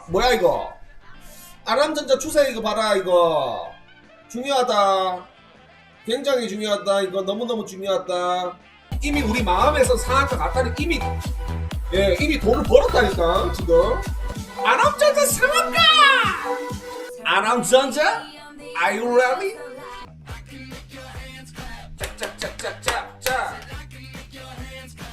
뭐야 이거? 아람전자 추세 이거 봐라 이거. 중요하다. 굉장히 중요하다. 이거 너무너무 중요하다. 이미 우리 마음에서 상한가 갔다니 이미 돈을 벌었다니까 지금. 아람전자 상한가. 아람전자? Are you ready? 짝짝짝짝짝짝.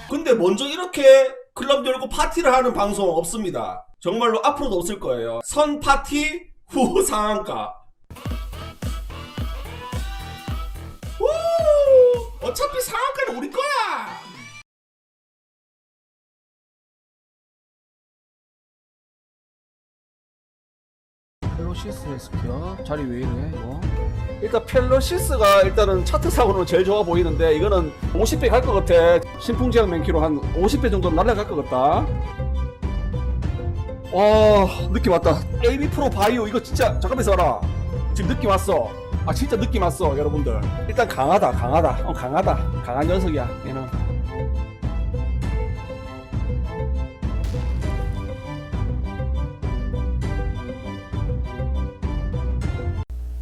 근데 먼저 이렇게 클럽 열고 파티를 하는 방송 없습니다. 정말로 앞으로도 없을 거예요. 선 파티 후 상한가. 우! 어차피 상한가는 우리 거야. 펠로시스 헬스케어 자리 왜 이래 이거? 일단 펠로시스가 일단은 차트상으로는 제일 좋아 보이는데 이거는 50배 갈 것 같아. 신풍지향 맨키로 한 50배 정도 날아갈 것 같다. 느낌 왔다. AB 프로 바이오 이거 진짜 잠깐만 있어라. 지금 느낌 왔어. 진짜 느낌 왔어 여러분들. 일단 강하다. 강한 녀석이야 얘는.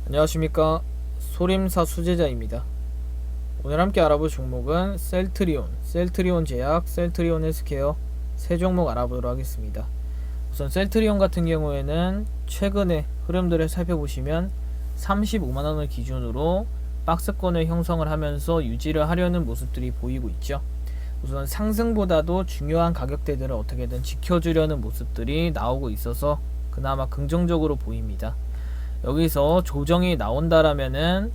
안녕하십니까, 소림사 수제자입니다. 오늘 함께 알아볼 종목은 셀트리온 제약, 셀트리온 헬스케어 세 종목 알아보도록 하겠습니다. 우선 셀트리온 같은 경우에는 최근의 흐름들을 살펴보시면 35만원을 기준으로 박스권을 형성을 하면서 유지를 하려는 모습들이 보이고 있죠. 우선 상승보다도 중요한 가격대들을 어떻게든 지켜주려는 모습들이 나오고 있어서 그나마 긍정적으로 보입니다. 여기서 조정이 나온다라면은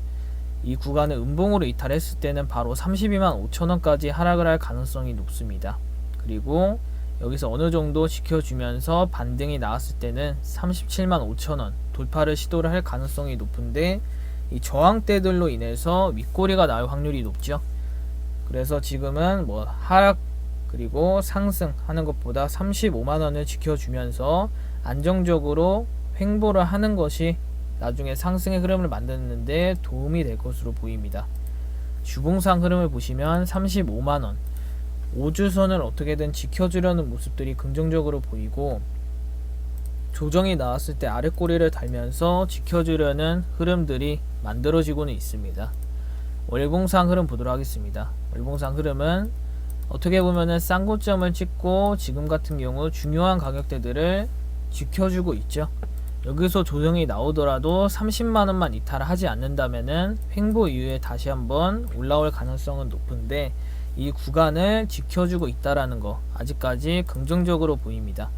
이 구간을 음봉으로 이탈했을 때는 바로 32만 5천원까지 하락을 할 가능성이 높습니다. 그리고 여기서 어느 정도 지켜주면서 반등이 나왔을 때는 37만 5천원 돌파를 시도를 할 가능성이 높은데, 이 저항대들로 인해서 윗꼬리가 나올 확률이 높죠. 그래서 지금은 하락 그리고 상승하는 것보다 35만원을 지켜주면서 안정적으로 횡보를 하는 것이 나중에 상승의 흐름을 만드는데 도움이 될 것으로 보입니다. 주봉상 흐름을 보시면 35만원 5주선을 어떻게든 지켜주려는 모습들이 긍정적으로 보이고, 조정이 나왔을 때 아랫꼬리를 달면서 지켜주려는 흐름들이 만들어지고는 있습니다. 월봉상 흐름 보도록 하겠습니다. 월봉상 흐름은 어떻게 보면은 쌍고점을 찍고 지금 같은 경우 중요한 가격대들을 지켜주고 있죠. 여기서 조정이 나오더라도 30만원만 이탈을 하지 않는다면은 횡보 이후에 다시 한번 올라올 가능성은 높은데, 이 구간을 지켜주고 있다라는 거 아직까지 긍정적으로 보입니다.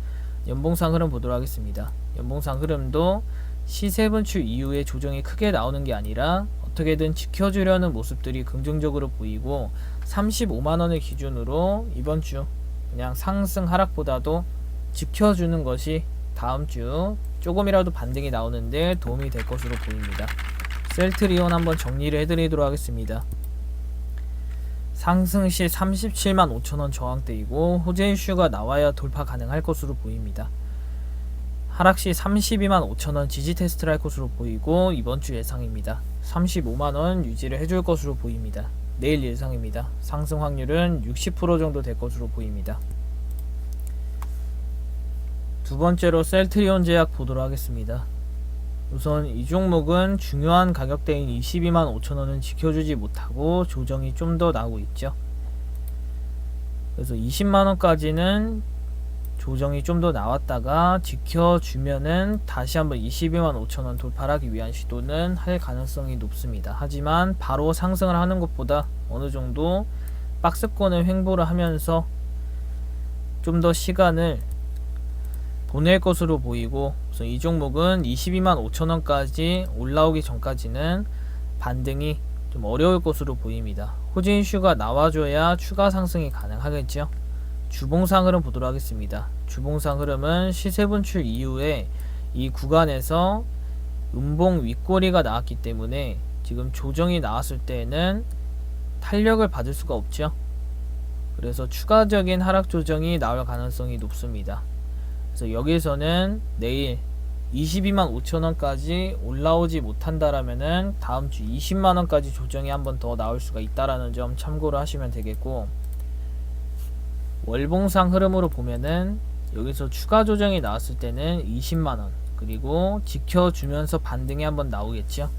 연봉상 흐름 보도록 하겠습니다. 연봉상 흐름도 시세 분출 이후에 조정이 크게 나오는 게 아니라 어떻게든 지켜주려는 모습들이 긍정적으로 보이고, 35만원을 기준으로 이번 주 그냥 상승 하락보다도 지켜주는 것이 다음 주 조금이라도 반등이 나오는데 도움이 될 것으로 보입니다. 셀트리온 한번 정리를 해드리도록 하겠습니다. 상승 시 37만 5천원 저항대이고 호재 이슈가 나와야 돌파 가능할 것으로 보입니다. 하락 시 32만 5천원 지지 테스트를 할 것으로 보이고, 이번 주 예상입니다. 35만원 유지를 해줄 것으로 보입니다. 내일 예상입니다. 상승 확률은 60% 정도 될 것으로 보입니다. 두 번째로 셀트리온 제약 보도록 하겠습니다. 우선 이 종목은 중요한 가격대인 22만 5천원은 지켜주지 못하고 조정이 좀 더 나오고 있죠. 그래서 20만원까지는 조정이 좀 더 나왔다가 지켜주면은 다시 한번 22만 5천원 돌파하기 위한 시도는 할 가능성이 높습니다. 하지만 바로 상승을 하는 것보다 어느 정도 박스권을 횡보를 하면서 좀 더 시간을 보낼 것으로 보이고, 우선 이 종목은 22만 5천원까지 올라오기 전까지는 반등이 좀 어려울 것으로 보입니다. 호재 이슈가 나와줘야 추가 상승이 가능하겠죠. 주봉상 흐름 보도록 하겠습니다. 주봉상 흐름은 시세 분출 이후에 이 구간에서 음봉 윗꼬리가 나왔기 때문에 지금 조정이 나왔을 때는 탄력을 받을 수가 없죠. 그래서 추가적인 하락 조정이 나올 가능성이 높습니다. 그래서 여기서는 내일 22만 5천원까지 올라오지 못한다라면은 다음 주 20만원까지 조정이 한 번 더 나올 수가 있다라는 점 참고를 하시면 되겠고, 월봉상 흐름으로 보면은 여기서 추가 조정이 나왔을 때는 20만원, 그리고 지켜주면서 반등이 한번 나오겠죠.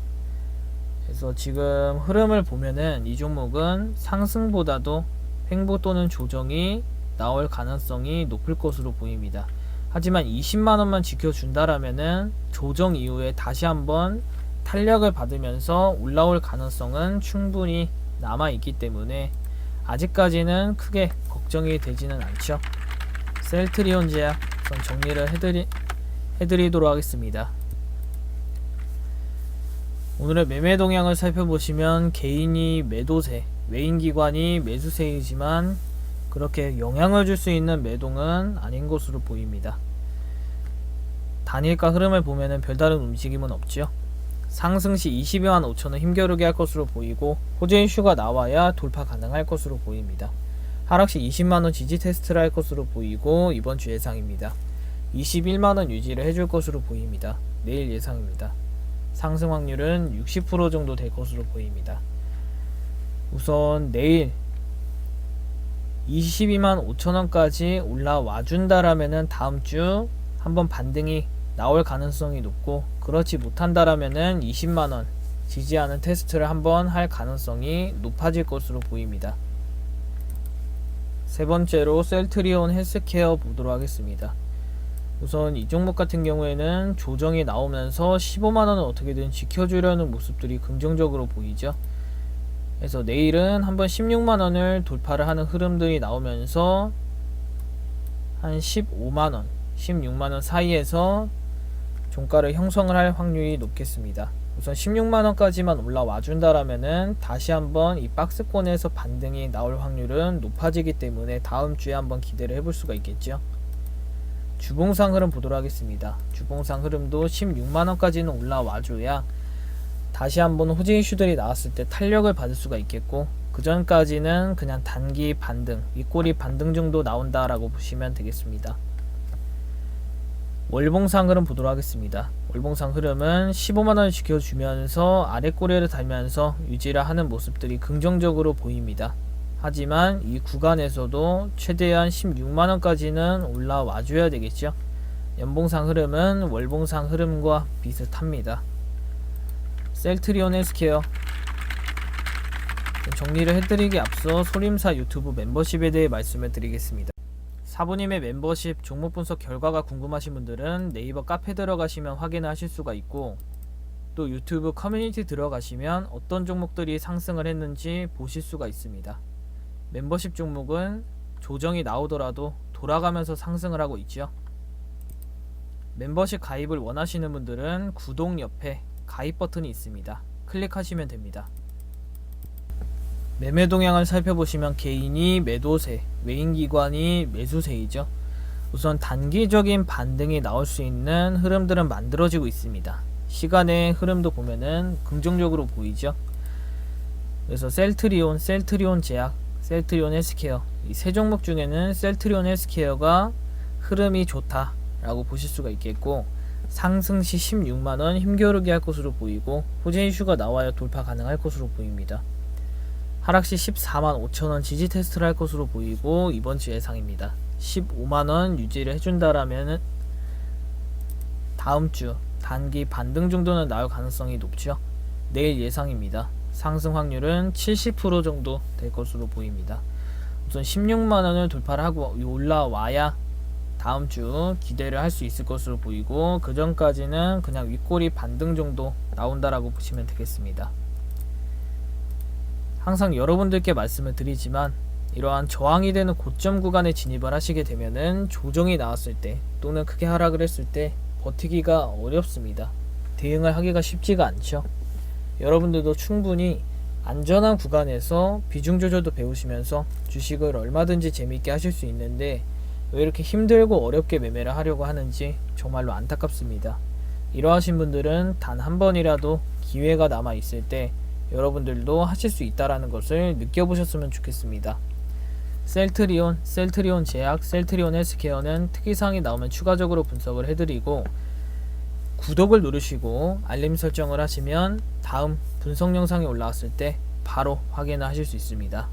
그래서 지금 흐름을 보면은 이 종목은 상승보다도 횡보 또는 조정이 나올 가능성이 높을 것으로 보입니다. 하지만 20만원만 지켜준다라면은 조정 이후에 다시 한번 탄력을 받으면서 올라올 가능성은 충분히 남아있기 때문에 아직까지는 크게 걱정이 되지는 않죠. 셀트리온 제약 우선 정리를 해드리도록 하겠습니다. 오늘의 매매 동향을 살펴보시면 개인이 매도세, 외인기관이 매수세이지만 그렇게 영향을 줄 수 있는 매동은 아닌 것으로 보입니다. 단일가 흐름을 보면은 별다른 움직임은 없죠. 상승시 22만 5천원 힘겨루게 할 것으로 보이고 호재 이슈가 나와야 돌파 가능할 것으로 보입니다. 하락시 20만원 지지 테스트를 할 것으로 보이고 이번주 예상입니다. 21만원 유지를 해줄 것으로 보입니다. 내일 예상입니다. 상승 확률은 60% 정도 될 것으로 보입니다. 우선 내일 22만 5천원까지 올라와 준다라면은 다음주 한번 반등이 나올 가능성이 높고, 그렇지 못한다라면은 20만원 지지하는 테스트를 한번 할 가능성이 높아질 것으로 보입니다. 세 번째로 셀트리온 헬스케어 보도록 하겠습니다. 우선 이 종목 같은 경우에는 조정이 나오면서 15만원을 어떻게든 지켜주려는 모습들이 긍정적으로 보이죠. 그래서 내일은 한번 16만원을 돌파를 하는 흐름들이 나오면서 한 15만원, 16만원 사이에서 종가를 형성을 할 확률이 높겠습니다. 우선 16만원까지만 올라와 준다라면은 다시 한번 이 박스권에서 반등이 나올 확률은 높아지기 때문에 다음 주에 한번 기대를 해볼 수가 있겠죠. 주봉상 흐름 보도록 하겠습니다. 주봉상 흐름도 16만원까지는 올라와 줘야 다시 한번 호재 이슈들이 나왔을 때 탄력을 받을 수가 있겠고, 그 전까지는 그냥 단기 반등, 윗꼬리 반등 정도 나온다라고 보시면 되겠습니다. 월봉상 흐름 보도록 하겠습니다. 월봉상 흐름은 15만원을 지켜주면서 아랫꼬리를 달면서 유지를 하는 모습들이 긍정적으로 보입니다. 하지만 이 구간에서도 최대한 16만원까지는 올라와 줘야 되겠죠. 연봉상 흐름은 월봉상 흐름과 비슷합니다. 셀트리온 헬스케어 정리를 해드리기 앞서 소림사 유튜브 멤버십에 대해 말씀을 드리겠습니다. 사부님의 멤버십 종목 분석 결과가 궁금하신 분들은 네이버 카페 들어가시면 확인을 하실 수가 있고, 또 유튜브 커뮤니티 들어가시면 어떤 종목들이 상승을 했는지 보실 수가 있습니다. 멤버십 종목은 조정이 나오더라도 돌아가면서 상승을 하고 있죠. 멤버십 가입을 원하시는 분들은 구독 옆에 가입 버튼이 있습니다. 클릭하시면 됩니다. 매매 동향을 살펴보시면 개인이 매도세, 외인기관이 매수세이죠. 우선 단기적인 반등이 나올 수 있는 흐름들은 만들어지고 있습니다. 시간의 흐름도 보면은 긍정적으로 보이죠. 그래서 셀트리온 제약, 셀트리온 헬스케어, 이 세 종목 중에는 셀트리온 헬스케어가 흐름이 좋다라고 보실 수가 있겠고, 상승시 16만원 힘겨루기 할 것으로 보이고 호재 이슈가 나와야 돌파 가능할 것으로 보입니다. 하락시 14만 5천원 지지 테스트를 할 것으로 보이고 이번주 예상입니다. 15만원 유지를 해준다라면은 다음주 단기 반등 정도는 나올 가능성이 높죠. 내일 예상입니다. 상승 확률은 70% 정도 될 것으로 보입니다. 우선 16만원을 돌파를 하고 올라와야 다음주 기대를 할 수 있을 것으로 보이고, 그 전까지는 그냥 윗꼬리 반등 정도 나온다라고 보시면 되겠습니다. 항상 여러분들께 말씀을 드리지만 이러한 저항이 되는 고점 구간에 진입을 하시게 되면은 조정이 나왔을 때 또는 크게 하락을 했을 때 버티기가 어렵습니다. 대응을 하기가 쉽지가 않죠. 여러분들도 충분히 안전한 구간에서 비중 조절도 배우시면서 주식을 얼마든지 재미있게 하실 수 있는데 왜 이렇게 힘들고 어렵게 매매를 하려고 하는지 정말로 안타깝습니다. 이러하신 분들은 단 한 번이라도 기회가 남아 있을 때 여러분들도 하실 수 있다라는 것을 느껴보셨으면 좋겠습니다. 셀트리온 제약, 셀트리온 헬스케어는 특이사항이 나오면 추가적으로 분석을 해드리고, 구독을 누르시고 알림 설정을 하시면 다음 분석 영상이 올라왔을 때 바로 확인을 하실 수 있습니다.